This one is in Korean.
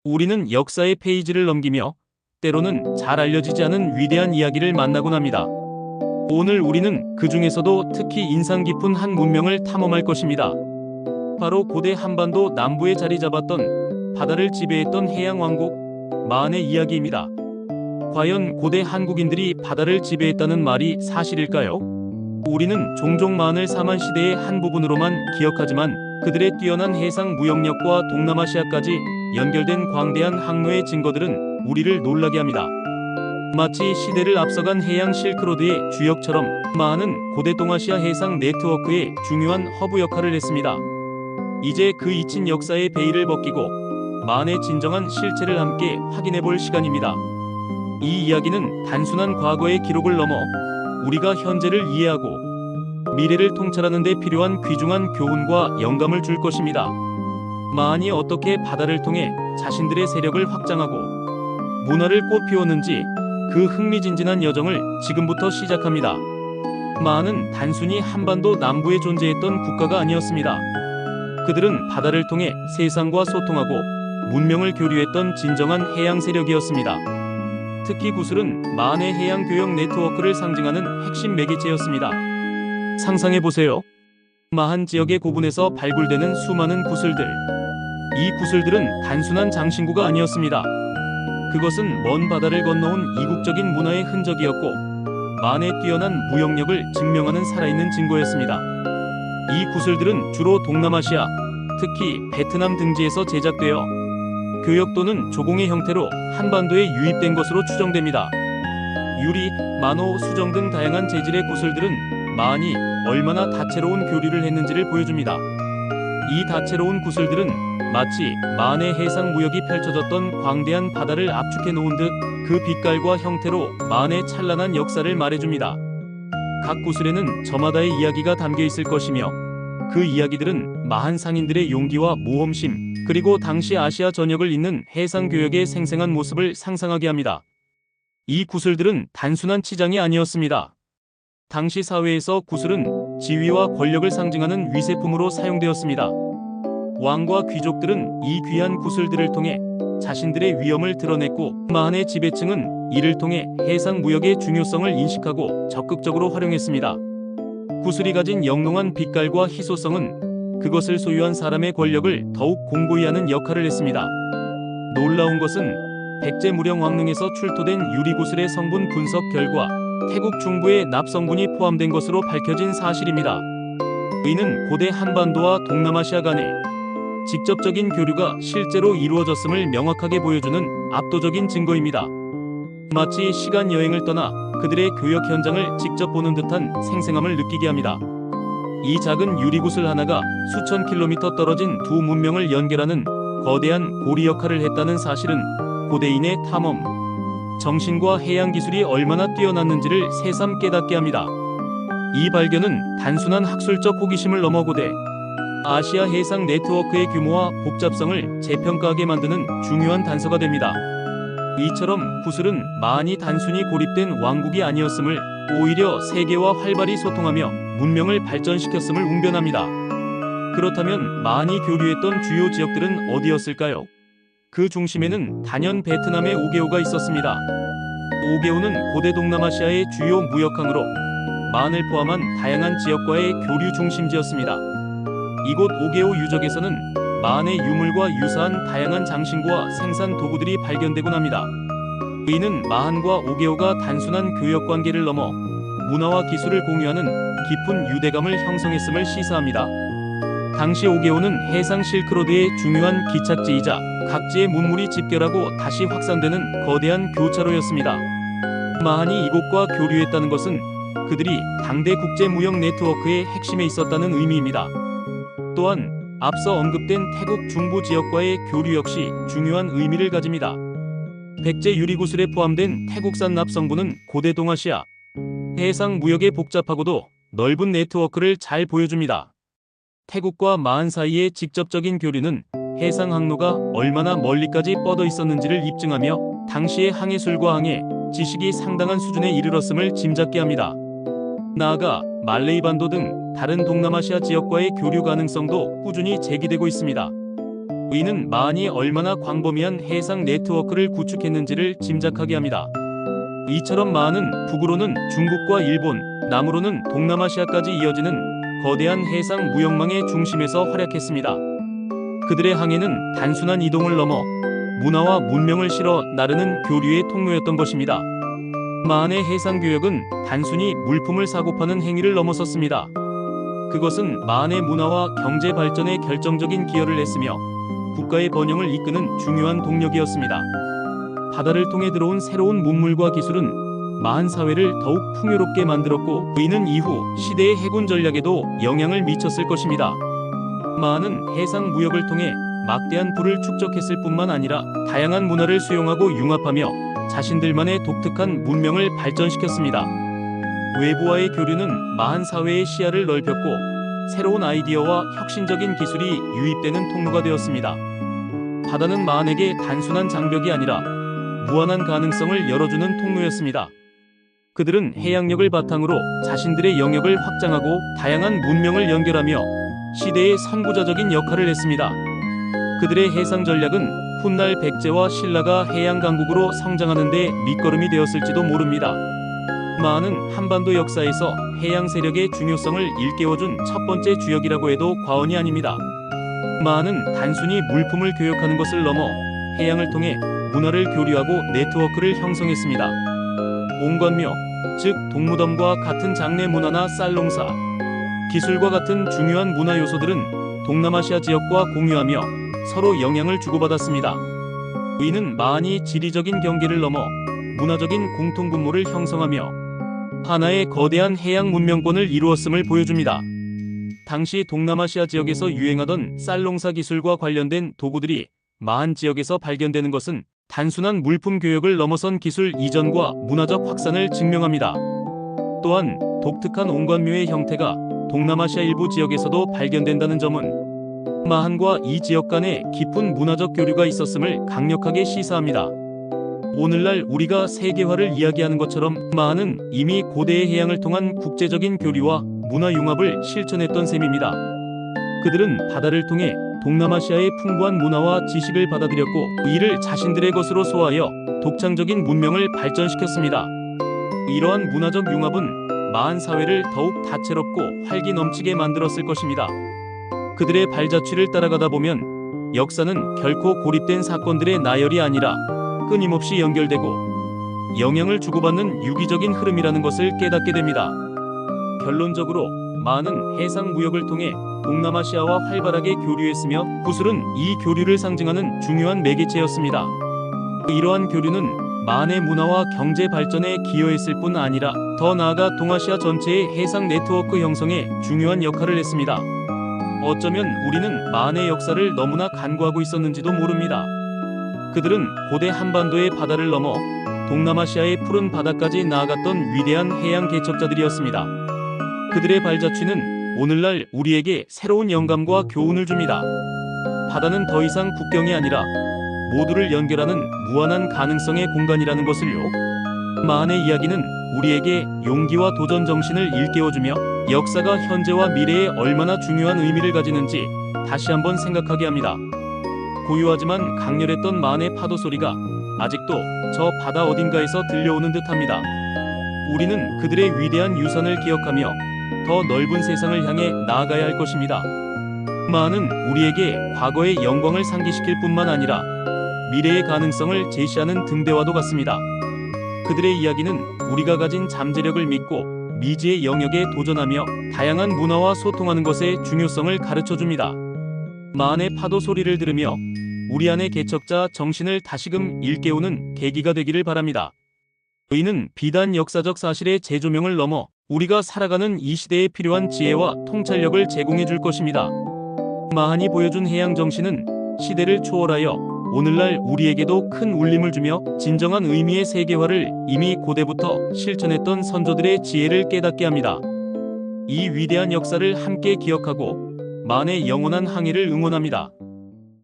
우리는 역사의 페이지를 넘기며 때로는 잘 알려지지 않은 위대한 이야기를 만나곤 합니다. 오늘 우리는 그 중에서도 특히 인상 깊은 한 문명을 탐험할 것입니다. 바로 고대 한반도 남부에 자리 잡았던 바다를 지배했던 해양 왕국 마한의 이야기입니다. 과연 고대 한국인들이 바다를 지배했다는 말이 사실일까요? 우리는 종종 마한을 사만 시대의 한 부분으로만 기억하지만 그들의 뛰어난 해상 무역력과 동남아시아까지 연결된 광대한 항로의 증거들은 우리를 놀라게 합니다. 마치 시대를 앞서간 해양 실크로드의 주역처럼 마한은 고대 동아시아 해상 네트워크의 중요한 허브 역할을 했습니다. 이제 그 잊힌 역사의 베일을 벗기고 마한의 진정한 실체를 함께 확인해 볼 시간입니다. 이 이야기는 단순한 과거의 기록을 넘어 우리가 현재를 이해하고 미래를 통찰하는 데 필요한 귀중한 교훈과 영감을 줄 것입니다. 마한이 어떻게 바다를 통해 자신들의 세력을 확장하고 문화를 꽃피웠는지 그 흥미진진한 여정을 지금부터 시작합니다. 마한은 단순히 한반도 남부에 존재했던 국가가 아니었습니다. 그들은 바다를 통해 세상과 소통하고 문명을 교류했던 진정한 해양 세력이었습니다. 특히 구슬은 마한의 해양 교역 네트워크를 상징하는 핵심 매개체였습니다. 상상해보세요. 마한 지역의 고분에서 발굴되는 수많은 구슬들. 이 구슬들은 단순한 장신구가 아니었습니다. 그것은 먼 바다를 건너온 이국적인 문화의 흔적이었고 마한의 뛰어난 무역력을 증명하는 살아있는 증거였습니다. 이 구슬들은 주로 동남아시아, 특히 베트남 등지에서 제작되어 교역 또는 조공의 형태로 한반도에 유입된 것으로 추정됩니다. 유리, 만호, 수정 등 다양한 재질의 구슬들은 마한이 얼마나 다채로운 교류를 했는지를 보여줍니다. 이 다채로운 구슬들은 마치 마한의 해상 무역이 펼쳐졌던 광대한 바다를 압축해 놓은 듯 그 빛깔과 형태로 마한의 찬란한 역사를 말해줍니다. 각 구슬에는 저마다의 이야기가 담겨 있을 것이며 그 이야기들은 마한 상인들의 용기와 모험심, 그리고 당시 아시아 전역을 잇는 해상 교역의 생생한 모습을 상상하게 합니다. 이 구슬들은 단순한 치장이 아니었습니다. 당시 사회에서 구슬은 지위와 권력을 상징하는 위세품으로 사용되었습니다. 왕과 귀족들은 이 귀한 구슬들을 통해 자신들의 위엄을 드러냈고 마한의 지배층은 이를 통해 해상 무역의 중요성을 인식하고 적극적으로 활용했습니다. 구슬이 가진 영롱한 빛깔과 희소성은 그것을 소유한 사람의 권력을 더욱 공고히 하는 역할을 했습니다. 놀라운 것은 백제무령 왕릉에서 출토된 유리구슬의 성분 분석 결과 태국 중부의 납성분이 포함된 것으로 밝혀진 사실입니다. 이는 고대 한반도와 동남아시아 간의 직접적인 교류가 실제로 이루어졌음을 명확하게 보여주는 압도적인 증거입니다. 마치 시간 여행을 떠나 그들의 교역 현장을 직접 보는 듯한 생생함을 느끼게 합니다. 이 작은 유리구슬 하나가 수천 킬로미터 떨어진 두 문명을 연결하는 거대한 고리 역할을 했다는 사실은 고대인의 탐험, 정신과 해양 기술이 얼마나 뛰어났는지를 새삼 깨닫게 합니다. 이 발견은 단순한 학술적 호기심을 넘어 고대 아시아 해상 네트워크의 규모와 복잡성을 재평가하게 만드는 중요한 단서가 됩니다. 이처럼 구슬은 마한이 단순히 고립된 왕국이 아니었음을, 오히려 세계와 활발히 소통하며 문명을 발전시켰음을 웅변합니다. 그렇다면 마한이 교류했던 주요 지역들은 어디였을까요? 그 중심에는 단연 베트남의 오게오가 있었습니다. 오게오는 고대 동남아시아의 주요 무역항으로 마한을 포함한 다양한 지역과의 교류 중심지였습니다. 이곳 오게오 유적에서는 마한의 유물과 유사한 다양한 장신구와 생산 도구들이 발견되곤 합니다. 이는 마한과 오게오가 단순한 교역 관계를 넘어 문화와 기술을 공유하는 깊은 유대감을 형성했음을 시사합니다. 당시 오게오는 해상 실크로드의 중요한 기착지이자 각지의 문물이 집결하고 다시 확산되는 거대한 교차로였습니다. 마한이 이곳과 교류했다는 것은 그들이 당대 국제무역 네트워크의 핵심에 있었다는 의미입니다. 또한 앞서 언급된 태국 중부 지역과의 교류 역시 중요한 의미를 가집니다. 백제 유리구슬에 포함된 태국산 납성분은 고대 동아시아 해상 무역의 복잡하고도 넓은 네트워크를 잘 보여줍니다. 태국과 마한 사이의 직접적인 교류는 해상 항로가 얼마나 멀리까지 뻗어 있었는지를 입증하며 당시의 항해술과 항해 지식이 상당한 수준에 이르렀음을 짐작케 합니다. 나아가 말레이 반도 등 다른 동남아시아 지역과의 교류 가능성도 꾸준히 제기되고 있습니다. 의는 마한이 얼마나 광범위한 해상 네트워크를 구축했는지를 짐작하게 합니다. 이처럼 마한은 북으로는 중국과 일본, 남으로는 동남아시아까지 이어지는 거대한 해상 무역망의 중심에서 활약했습니다. 그들의 항해는 단순한 이동을 넘어 문화와 문명을 실어 나르는 교류의 통로였던 것입니다. 마한의 해상 교역은 단순히 물품을 사고 파는 행위를 넘어섰습니다. 그것은 마한의 문화와 경제 발전에 결정적인 기여를 했으며 국가의 번영을 이끄는 중요한 동력이었습니다. 바다를 통해 들어온 새로운 문물과 기술은 마한 사회를 더욱 풍요롭게 만들었고 이는 이후 시대의 해군 전략에도 영향을 미쳤을 것입니다. 마한은 해상 무역을 통해 막대한 부를 축적했을 뿐만 아니라 다양한 문화를 수용하고 융합하며 자신들만의 독특한 문명을 발전시켰습니다. 외부와의 교류는 마한 사회의 시야를 넓혔고 새로운 아이디어와 혁신적인 기술이 유입되는 통로가 되었습니다. 바다는 마한에게 단순한 장벽이 아니라 무한한 가능성을 열어주는 통로였습니다. 그들은 해양력을 바탕으로 자신들의 영역을 확장하고 다양한 문명을 연결하며 시대의 선구자적인 역할을 했습니다. 그들의 해상 전략은 훗날 백제와 신라가 해양 강국으로 성장하는 데 밑거름이 되었을지도 모릅니다. 마한은 한반도 역사에서 해양 세력의 중요성을 일깨워준 첫 번째 주역이라고 해도 과언이 아닙니다. 마한은 단순히 물품을 교역하는 것을 넘어 해양을 통해 문화를 교류하고 네트워크를 형성했습니다. 옹관묘, 즉 동무덤과 같은 장례 문화나 쌀농사, 기술과 같은 중요한 문화 요소들은 동남아시아 지역과 공유하며 서로 영향을 주고받았습니다. 이는 마한이 지리적인 경계를 넘어 문화적인 공통분모를 형성하며 하나의 거대한 해양 문명권을 이루었음을 보여줍니다. 당시 동남아시아 지역에서 유행하던 쌀농사 기술과 관련된 도구들이 마한 지역에서 발견되는 것은 단순한 물품 교역을 넘어선 기술 이전과 문화적 확산을 증명합니다. 또한 독특한 옹관묘의 형태가 동남아시아 일부 지역에서도 발견된다는 점은 마한과 이 지역 간에 깊은 문화적 교류가 있었음을 강력하게 시사합니다. 오늘날 우리가 세계화를 이야기하는 것처럼 마한은 이미 고대의 해양을 통한 국제적인 교류와 문화 융합을 실천했던 셈입니다. 그들은 바다를 통해 동남아시아의 풍부한 문화와 지식을 받아들였고 이를 자신들의 것으로 소화하여 독창적인 문명을 발전시켰습니다. 이러한 문화적 융합은 마한 사회를 더욱 다채롭고 활기 넘치게 만들었을 것입니다. 그들의 발자취를 따라가다 보면 역사는 결코 고립된 사건들의 나열이 아니라 끊임없이 연결되고 영향을 주고받는 유기적인 흐름이라는 것을 깨닫게 됩니다. 결론적으로 마한은 해상 무역을 통해 동남아시아와 활발하게 교류했으며 구슬은 이 교류를 상징하는 중요한 매개체였습니다. 이러한 교류는 마한의 문화와 경제 발전에 기여했을 뿐 아니라 더 나아가 동아시아 전체의 해상 네트워크 형성에 중요한 역할을 했습니다. 어쩌면 우리는 마한의 역사를 너무나 간과하고 있었는지도 모릅니다. 그들은 고대 한반도의 바다를 넘어 동남아시아의 푸른 바다까지 나아갔던 위대한 해양 개척자들이었습니다. 그들의 발자취는 오늘날 우리에게 새로운 영감과 교훈을 줍니다. 바다는 더 이상 국경이 아니라 모두를 연결하는 무한한 가능성의 공간이라는 것을요. 마한의 이야기는 우리에게 용기와 도전 정신을 일깨워주며 역사가 현재와 미래에 얼마나 중요한 의미를 가지는지 다시 한번 생각하게 합니다. 고요하지만 강렬했던 마한의 파도 소리가 아직도 저 바다 어딘가에서 들려오는 듯합니다. 우리는 그들의 위대한 유산을 기억하며 더 넓은 세상을 향해 나아가야 할 것입니다. 마한은 우리에게 과거의 영광을 상기시킬 뿐만 아니라 미래의 가능성을 제시하는 등대와도 같습니다. 그들의 이야기는 우리가 가진 잠재력을 믿고 미지의 영역에 도전하며 다양한 문화와 소통하는 것의 중요성을 가르쳐줍니다. 마한의 파도 소리를 들으며 우리 안의 개척자 정신을 다시금 일깨우는 계기가 되기를 바랍니다. 이는 비단 역사적 사실의 재조명을 넘어 우리가 살아가는 이 시대에 필요한 지혜와 통찰력을 제공해 줄 것입니다. 마한이 보여준 해양 정신은 시대를 초월하여 오늘날 우리에게도 큰 울림을 주며 진정한 의미의 세계화를 이미 고대부터 실천했던 선조들의 지혜를 깨닫게 합니다. 이 위대한 역사를 함께 기억하고 마한의 영원한 항해를 응원합니다.